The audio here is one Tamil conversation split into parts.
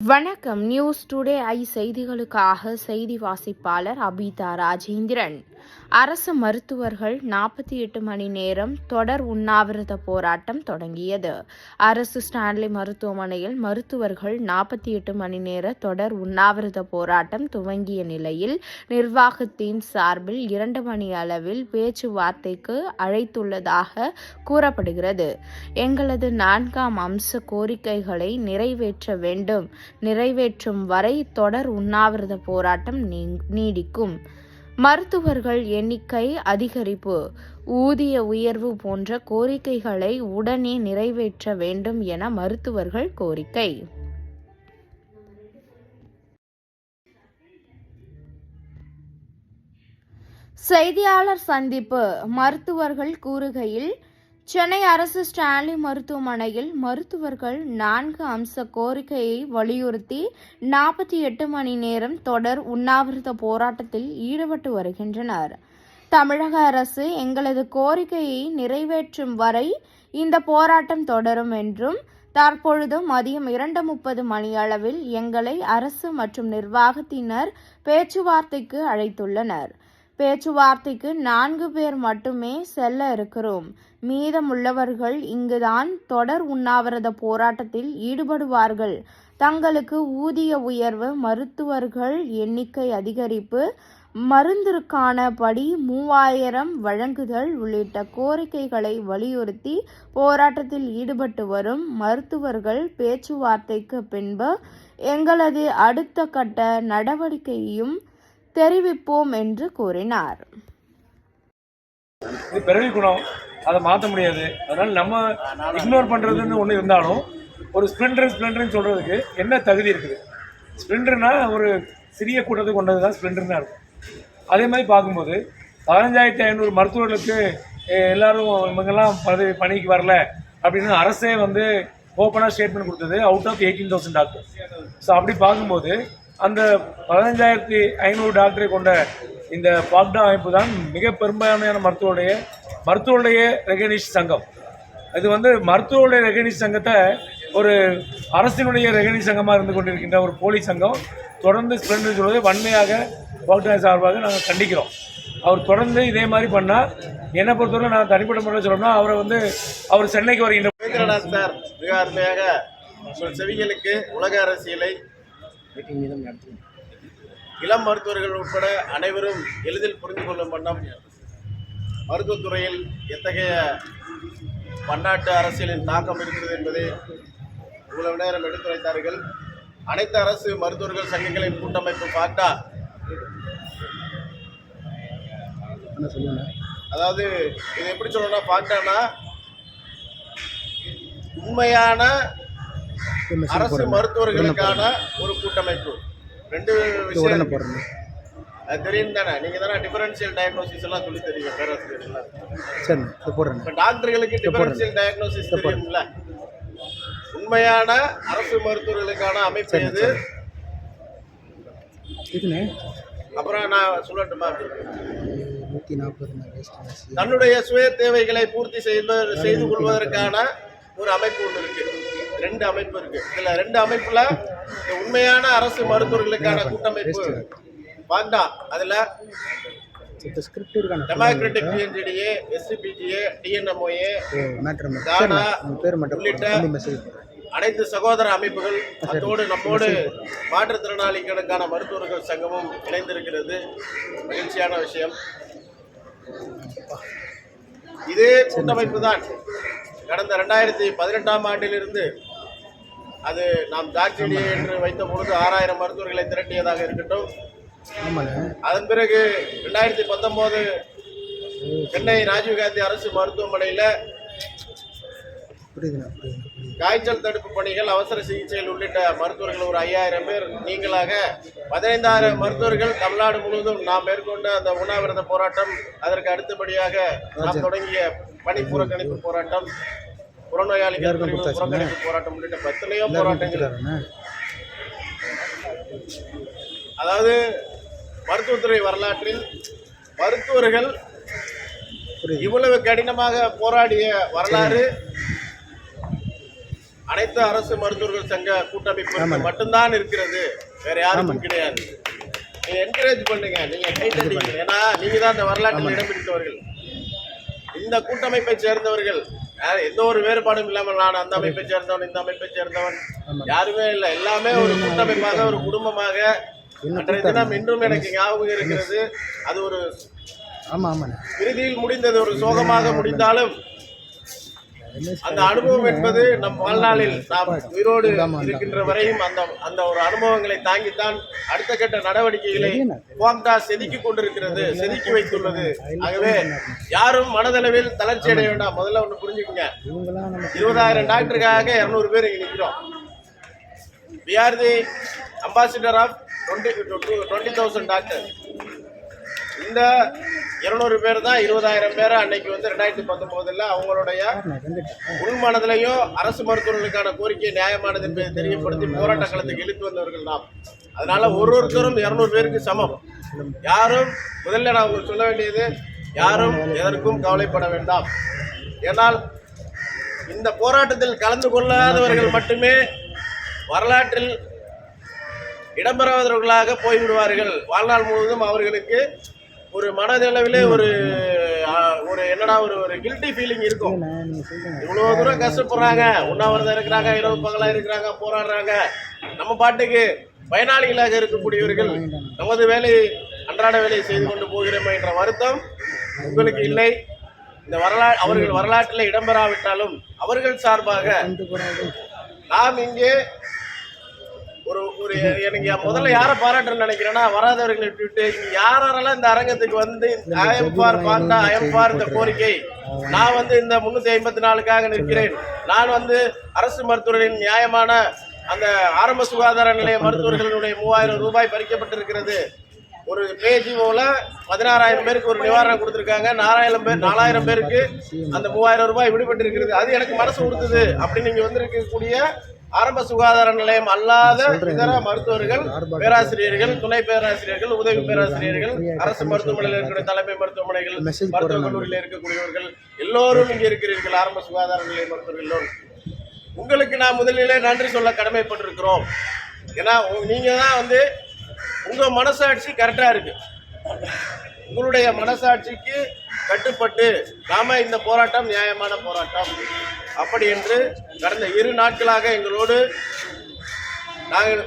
வணக்கம். நியூஸ் டுடே செய்திகளுக்காக செய்தி வாசிப்பாளர் அபிதா ராஜேந்திரன். அரசு மருத்துவர்கள் 48 மணி நேரம் தொடர் உண்ணாவிரத போராட்டம் தொடங்கியது. அரசு ஸ்டான்லி மருத்துவமனையில் மருத்துவர்கள் 48 மணி நேர தொடர் உண்ணாவிரத போராட்டம் துவங்கிய நிலையில் நிர்வாகத்தின் சார்பில் 2 மணி அளவில் பேச்சுவார்த்தைக்கு அழைத்துள்ளதாக கூறப்படுகிறது. எங்களது 4ஆம் அம்ச கோரிக்கைகளை நிறைவேற்ற வேண்டும். நிறைவேற்றும் வரை தொடர் உண்ணாவிரத போராட்டம் நீடிக்கும். மருத்துவர்கள் எண்ணிக்கை அதிகரிப்பு, ஊதிய உயர்வு போன்ற கோரிக்கைகளை உடனே நிறைவேற்ற வேண்டும் என மருத்துவர்கள் கோரிக்கை. செய்தியாளர் சந்திப்பு. மருத்துவர்கள் கூறுகையில், சென்னை அரசு ஸ்டான்லி மருத்துவமனையில் மருத்துவர்கள் 4 அம்ச கோரிக்கையை வலியுறுத்தி 48 மணி நேரம் தொடர் உண்ணாவிரத போராட்டத்தில் ஈடுபட்டு வருகின்றனர். தமிழக அரசு எங்களது கோரிக்கையை நிறைவேற்றும் வரை இந்த போராட்டம் தொடரும் என்றும், தற்பொழுது மதியம் 2:30 மணியளவில் எங்களை அரசு மற்றும் நிர்வாகத்தினர் பேச்சுவார்த்தைக்கு அழைத்துள்ளனர். பேச்சுவார்த்தைக்கு 4 பேர் மட்டுமே செல்ல இருக்கிறோம். மீதமுள்ளவர்கள் இங்குதான் தொடர் உண்ணாவிரத போராட்டத்தில் ஈடுபடுவார்கள். தங்களுக்கு ஊதிய உயர்வு, மருத்துவர்கள் எண்ணிக்கை அதிகரிப்பு, மருந்திற்கான படி 3000 வழங்குதல் உள்ளிட்ட கோரிக்கைகளை வலியுறுத்தி போராட்டத்தில் ஈடுபட்டு வரும் மருத்துவர்கள் பேச்சுவார்த்தைக்கு பின்பு எங்களது அடுத்த கட்ட நடவடிக்கையையும் தெரிவிப்போம் என்று கூறினார். இது பிறவி குணம், அதை மாற்ற முடியாது. அதனால் நம்ம இக்னோர் பண்ணுறதுன்னு ஒன்று இருந்தாலும், ஒரு ஸ்ப்ளெண்டர்னு சொல்கிறதுக்கு என்ன தகுதி இருக்குது? ஸ்ப்ளெண்டர்னா ஒரு சிறிய கூட்டத்தை கொண்டது தான் ஸ்ப்ளெண்டர்னா இருக்கும். அதே மாதிரி பார்க்கும்போது 15,500 மருத்துவர்களுக்கு எல்லோரும் இவங்கெல்லாம் பணிக்கு வரல அப்படின்னு அரசே ஓப்பனாக ஸ்டேட்மெண்ட் கொடுத்தது அவுட் ஆஃப் 18,000 டாக்டர். ஸோ அப்படி பார்க்கும்போது அந்த 15,500 டாக்டரை கொண்ட இந்த பாக்டா அமைப்பு தான் மிக பெரும்பான்மையான மருத்துவருடைய ரெகக்னிஷன் சங்கம். இது மருத்துவருடைய ரெகக்னிஷன் சங்கத்தை ஒரு அரசினுடைய ரெகக்னிஷன் சங்கமாக இருந்து கொண்டிருக்கின்ற ஒரு போலி சங்கம் தொடர்ந்து ஸ்ப்ளெண்டர் சொல்வதை வன்மையாக பாக்டா சார்பாக நாங்கள் கண்டிக்கிறோம். அவர் தொடர்ந்து இதே மாதிரி பண்ணால், என்னை பொறுத்தவரை நான் தனிப்பட்ட முறையில் சொல்லணும்னா, அவர் சென்னைக்கு வருகின்ற சார் மிக அருமையாக செவிகளுக்கு உலக அரசியலை இளம் மருத்துவர்கள் உட்பட அனைவரும் எளிதில் புரிந்து கொள்ளும் வண்ணம் மருத்துவத்துறையில் எத்தகைய பன்னாட்டு அரசியலின் தாக்கம் இருக்கிறது என்பதை இவ்வளவு நேரம் எடுத்துரைத்தார்கள். அனைத்து அரசு மருத்துவர்கள் சங்கங்களின் கூட்டமைப்பு பாக்டா, அதாவது இது எப்படி சொல்லணும்னா, பாக்டானா உண்மையான அரசு மருத்துவர்களுக்கான ஒரு கூட்டமைப்பு. 2 விஷயம் அது தெரியும் தானே, நீங்கள் தானே டிஃபரன்ஷியல் டயக்னோசிஸ் எல்லாம் சொல்லி தெரியும் பேராசிரியர்கள்லாம். இப்போ டாக்டர்களுக்கு டிஃபரன்ஷியல் டயக்னோசிஸ் தெரியும்ல. உண்மையான அரசு மருத்துவர்களுக்கான அமைப்பு எது? அப்புறம் நான் சொல்லட்டுமா, தன்னுடைய சுய தேவைகளை பூர்த்தி செய்து கொள்வதற்கான ஒரு அமைப்பு ஒன்று இருக்கு. 2 அமைப்பு இருக்கு. இதுல 2 அமைப்புல உண்மையான அரசு மருத்துவர்களுக்கான கூட்டமைப்பு பாக்டா, அதுல டெமோக்ராட்டிக் பிஎன்ஜிடிஏ, எஸ்சிபிஜிஏ, டிஎன்எம்ஓஏ, கானா உள்ளிட்ட அனைத்து சகோதர அமைப்புகள், அதோடு நம்மோடு மாற்றுத்திறனாளிகளுக்கான மருத்துவர்கள் சங்கமும் இணைந்திருக்கிறது. மகிழ்ச்சியான விஷயம். இதே கூட்டமைப்பு தான் கடந்த 2018ஆம் ஆண்டிலிருந்து, அது நாம் டாக்டர் என்று வைத்த பொழுது 6000 மருத்துவர்களை திரட்டியதாக இருக்கட்டும். அதன் பிறகு 2019 சென்னை ராஜீவ்காந்தி அரசு மருத்துவமனையில் காய்ச்சல் தடுப்பு பணிகள், அவசர சிகிச்சைகள் உள்ளிட்ட மருத்துவர்கள் ஒரு 5000 பேர் நீங்களாக 15,000 மருத்துவர்கள் தமிழ்நாடு முழுவதும் நாம் மேற்கொண்ட அந்த உண்ணாவிரத போராட்டம், அதற்கு அடுத்தபடியாக நாம் தொடங்கிய பணி புறக்கணிப்பு போராட்டம், புறநோயாளிகள் புறக்கணிப்பு போராட்டம் உள்ளிட்ட 10 போராட்டங்கள். அதாவது மருத்துவத்துறை வரலாற்றில் மருத்துவர்கள் இவ்வளவு கடினமாக போராடிய வரலாறு அனைத்து அரசு மருத்துவர்கள் சங்க கூட்டமைப்பு மட்டும்தான் இருக்கிறது, வேற யாருக்கும் கிடையாது. நீங்க என்கரேஜ் பண்ணுங்க, நீங்க கை தட்டிங்க. ஏன்னா நீங்க தான் இந்த வரலாற்றில் இடம் பிடித்தவர்கள். இந்த கூட்டமைப்பை சேர்ந்தவர்கள் எந்த ஒரு வேறுபாடும் இல்லாமல் நான் அந்த அமைப்பை சேர்ந்தவன் இந்த அமைப்பை சேர்ந்தவன் யாருமே இல்லை. எல்லாமே ஒரு கூட்டமைப்பாக ஒரு குடும்பமாக அன்றைய தினம் இன்றும் எனக்கு ஞாபகம் இருக்கிறது. அது ஒரு இறுதியில் முடிந்தது, ஒரு சோகமாக முடிந்தாலும் அந்த அனுபவம் என்பது நம் வாழ்நாளில் நாம் உயிரோடு இருக்கின்ற வரையும் அந்த ஒரு அனுபவங்களை தாங்கித்தான் அடுத்த கட்ட நடவடிக்கைகளை குவாங்டா செதுக்கி கொண்டிருக்கிறது, செதுக்கி வைத்துள்ளது. ஆகவே யாரும் மனதளவில் தளர்ச்சி அடைய வேண்டாம். முதல்ல ஒன்று புரிஞ்சுக்கங்க, 20,000 டாக்டருக்காக 200 பேர் இங்க நிற்கிறோம். We are the ambassador of 20,000 doctor. இந்த 200 பேர் தான் 20,000 பேரை அன்னைக்கு வந்து 2019 அவங்களுடைய உள்மனதிலையும் அரசு மருத்துவர்களுக்கான கோரிக்கை நியாயமானது என்பதை தெரியப்படுத்தி போராட்ட களத்துக்கு இழுத்து வந்தவர்கள் நாம். அதனால ஒருத்தரும் 200 பேருக்கு சமம். யாரும் முதல்ல நான் உங்களுக்கு சொல்ல வேண்டியது, யாரும் எதற்கும் கவலைப்பட வேண்டாம். ஏனால் இந்த போராட்டத்தில் கலந்து கொள்ளாதவர்கள் மட்டுமே வரலாற்றில் இடம்பெறாதவர்களாக போய்விடுவார்கள். வாழ்நாள் முழுவதும் அவர்களுக்கு ஒரு மனதளவிலே ஒரு என்னடா ஒரு கில்ட்டி ஃபீலிங் இருக்கும். இவ்வளவு தூரம் கஷ்டப்படுறாங்க, உண்ணாவிரதம் இருக்கிறாங்க, இரவு பகலா இருக்கிறாங்க, போராடுறாங்க. நம்ம பாட்டுக்கு பயனாளிகளாக இருக்கக்கூடியவர்கள் நமது வேலை அன்றாட வேலையை செய்து கொண்டு போகிறோம் என்ற வருத்தம் உங்களுக்கு இல்லை. இந்த அவர்கள் வரலாற்றில் இடம்பெறாவிட்டாலும் அவர்கள் சார்பாக நாம் இங்கே ஒரு எனக்கு முதல்ல யாரை பாராட்டுன்னு நினைக்கிறேன்னா, வராதவர்களை விட்டுவிட்டு யாரெல்லாம் இந்த அரங்கத்துக்கு வந்து I'm for Panda, I'm for இந்த கோரிக்கை, நான் வந்து இந்த 354க்காக நிற்கிறேன், நான் வந்து அரசு மருத்துவர்களின் நியாயமான அந்த ஆரம்ப சுகாதார நிலைய மருத்துவர்களுடைய 3000 ரூபாய் பறிக்கப்பட்டிருக்கிறது. ஒரு பேஜிஓவில் 16,000 பேருக்கு ஒரு நிவாரணம் கொடுத்துருக்காங்க. 4,000 பேருக்கு அந்த 3000 ரூபாய் விடுபட்டு. அது எனக்கு மனசு கொடுத்தது. அப்படி நீங்க வந்திருக்கக்கூடிய ஆரம்ப சுகாதார நிலையம் அல்லாத இதர மருத்துவர்கள், பேராசிரியர்கள், துணை பேராசிரியர்கள், உதவி பேராசிரியர்கள், அரசு மருத்துவமனையில் இருக்கிற தலைமை மருத்துவமனைகள், மருத்துவக் கல்லூரியில் இருக்கக்கூடியவர்கள் எல்லோரும் இங்கே இருக்கிறீர்கள். ஆரம்ப சுகாதார நிலைய மருத்துவர்கள் எல்லோரும் உங்களுக்கு நான் முதலிலே நன்றி சொல்ல கடமைப்பட்டிருக்கிறோம். ஏன்னா நீங்க தான் வந்து உங்க மனசாட்சி கரெக்டா இருக்கு. உங்களுடைய மனசாட்சிக்கு கட்டுப்பட்டு நாம இந்த போராட்டம் நியாயமான போராட்டம் அப்படி என்று கடந்த 2 நாட்களாக எங்களோடு நாங்கள்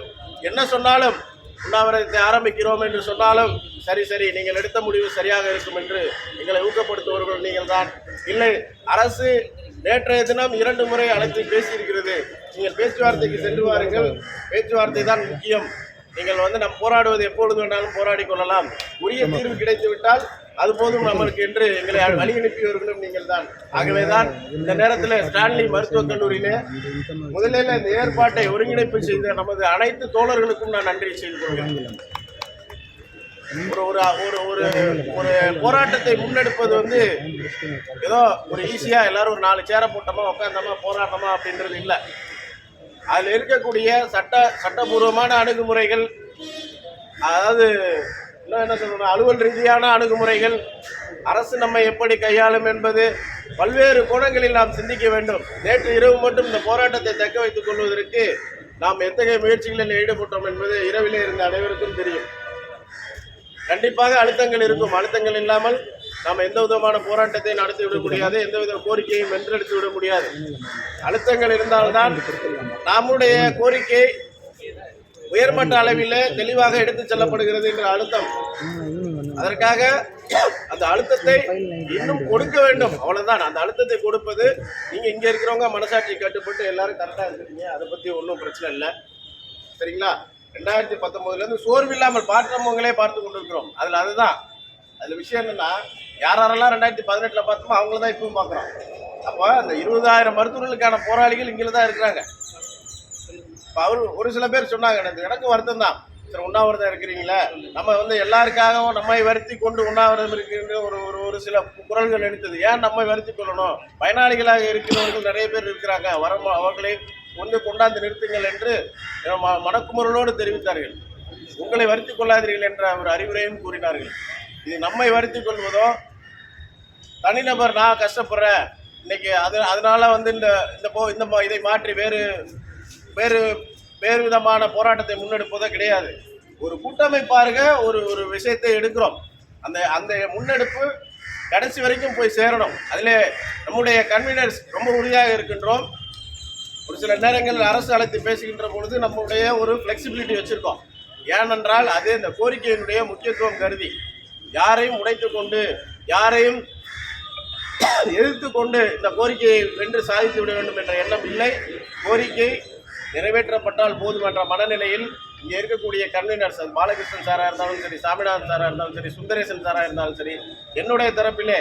என்ன சொன்னாலும், உண்ணாவிரதத்தை ஆரம்பிக்கிறோம் என்று சொன்னாலும் சரி நீங்கள் எடுத்த முடிவு சரியாக இருக்கும் என்று எங்களை ஊக்கப்படுத்துபவர்கள் நீங்கள் தான். இல்லை, அரசு நேற்றைய தினம் 2 முறை அழைத்து பேசியிருக்கிறது. நீங்கள் பேச்சுவார்த்தைக்கு சென்று வாருங்கள், பேச்சுவார்த்தை தான் முக்கியம். நீங்கள் வந்து நம் போராடுவது எப்பொழுது வேண்டாலும் போராடி கொள்ளலாம், உரிய தீர்வு கிடைத்து விட்டால் அது போதும் நம்மளுக்கு என்று எங்களை வழி அனுப்பியவர்களும் நீங்கள் தான். ஆகவேதான் இந்த நேரத்தில் ஸ்டான்லி மருத்துவக் கல்லூரியிலே முதலில் இந்த ஏற்பாட்டை ஒருங்கிணைப்பு செய்த நமது அனைத்து தோழர்களுக்கும் நான் நன்றி செய்து கொள்கிறேன். ஒரு போராட்டத்தை முன்னெடுப்பது வந்து ஏதோ ஒரு ஈஸியா எல்லாரும் ஒரு 4 சேரை போட்டோமா உட்காந்தோமா போராட்டமா அப்படின்றது இல்லை. அதில் இருக்கக்கூடிய சட்டபூர்வமான அணுகுமுறைகள், அதாவது இன்னும் என்ன சொல்லணும், அலுவல் ரீதியான அணுகுமுறைகள், அரசு நம்மை எப்படி கையாளும் என்பது பல்வேறு கோணங்களில் நாம் சிந்திக்க வேண்டும். நேற்று இரவு மட்டும் இந்த போராட்டத்தை தக்க வைத்துக் கொள்வதற்கு நாம் எத்தகைய முயற்சிகளில் ஈடுபட்டோம் என்பது இரவிலே இருந்த அனைவருக்கும் தெரியும். கண்டிப்பாக அழுத்தங்கள் இருக்கும். அழுத்தங்கள் இல்லாமல் நாம் எந்த விதமான போராட்டத்தை நடத்தி விட முடியாது, எந்தவித கோரிக்கையும் வென்றெடுத்து விட முடியாது. அழுத்தங்கள் இருந்தால்தான் நம்முடைய கோரிக்கை உயர்மட்ட அளவில் தெளிவாக எடுத்துச் செல்லப்படுகிறது என்ற அழுத்தம். அதற்காக அந்த அழுத்தத்தை இன்னும் கொடுக்க வேண்டும், அவ்வளவுதான். அந்த அழுத்தத்தை கொடுப்பது நீங்க இங்க இருக்கிறவங்க மனசாட்சி கட்டுப்பட்டு எல்லாரும் கரெக்டா இருக்கிறீங்க, அதை பத்தி ஒன்றும் பிரச்சனை இல்லை, சரிங்களா? 2019 சோர்வு இல்லாமல் பார்த்தவங்களே பார்த்து கொண்டிருக்கிறோம். அதுல விஷயம் என்னன்னா, யாரெல்லாம் 2018 பார்த்தோமோ அவங்கள தான் இப்பவும் பார்க்குறோம். அப்போ அந்த 20,000 மருத்துவர்களுக்கான போராளிகள் இங்கே தான் இருக்கிறாங்க. இப்போ ஒரு சில பேர் சொன்னாங்க, எனக்கு வருத்தம் தான், சரி உண்ணாவிரதம் இருக்கிறீங்களே, நம்ம வந்து எல்லாருக்காகவும் நம்மை வருத்தி கொண்டு உண்ணாவிரதம் இருக்கின்ற ஒரு சில குரல்கள் எடுத்தது. ஏன் நம்மை வருத்தி கொள்ளணும்? பயனாளிகளாக இருக்கிறவர்கள் நிறைய பேர் இருக்கிறாங்க, அவர்களை கொண்டாந்து நிறுத்துங்கள் என்று மனக்குமுறலோடு தெரிவித்தார்கள். உங்களை வருத்திக் கொள்ளாதீர்கள் என்ற ஒரு அறிவுரையும் கூறினார்கள். இது நம்மை வருத்திக் கொள்வதோ, தனிநபர் நான் கஷ்டப்படுறேன், இன்னைக்கு அதனால வந்து இதை மாற்றி வேறு விதமான போராட்டத்தை முன்னெடுப்பதோ கிடையாது. ஒரு கூட்டமைப்பாருங்க ஒரு விஷயத்தை எடுக்கிறோம். அந்த முன்னெடுப்பு கடைசி வரைக்கும் போய் சேரணும். அதில் நம்முடைய கன்வீனர்ஸ் ரொம்ப உறுதியாக இருக்கின்றோம். ஒரு சில நேரங்களில் அரசு அழைத்து பேசுகின்ற பொழுது நம்முடைய ஒரு ஃப்ளெக்சிபிலிட்டி வச்சுருக்கோம். ஏனென்றால் அது இந்த கோரிக்கையினுடைய முக்கியத்துவம் கருதி யாரையும் உடைத்து கொண்டு யாரையும் எதிர்த்து கொண்டு இந்த கோரிக்கையை வென்று சாதித்து விட வேண்டும் என்ற எண்ணம் இல்லை. கோரிக்கை நிறைவேற்றப்பட்டால் போதும் என்ற மனநிலையில் இங்கே இருக்கக்கூடிய கன்வீனர்ஸ், அது பாலகிருஷ்ணன் சாராக இருந்தாலும் சரி, சாமிநாதன் சாராக இருந்தாலும் சரி, சுந்தரேசன் சாராக இருந்தாலும் சரி, என்னுடைய தரப்பிலே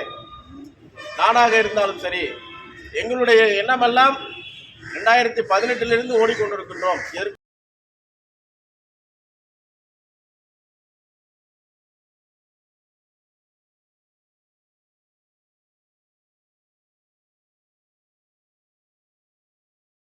நானாக இருந்தாலும் சரி, எங்களுடைய எண்ணமெல்லாம் 2018 ஓடிக்கொண்டிருக்கின்றோம்.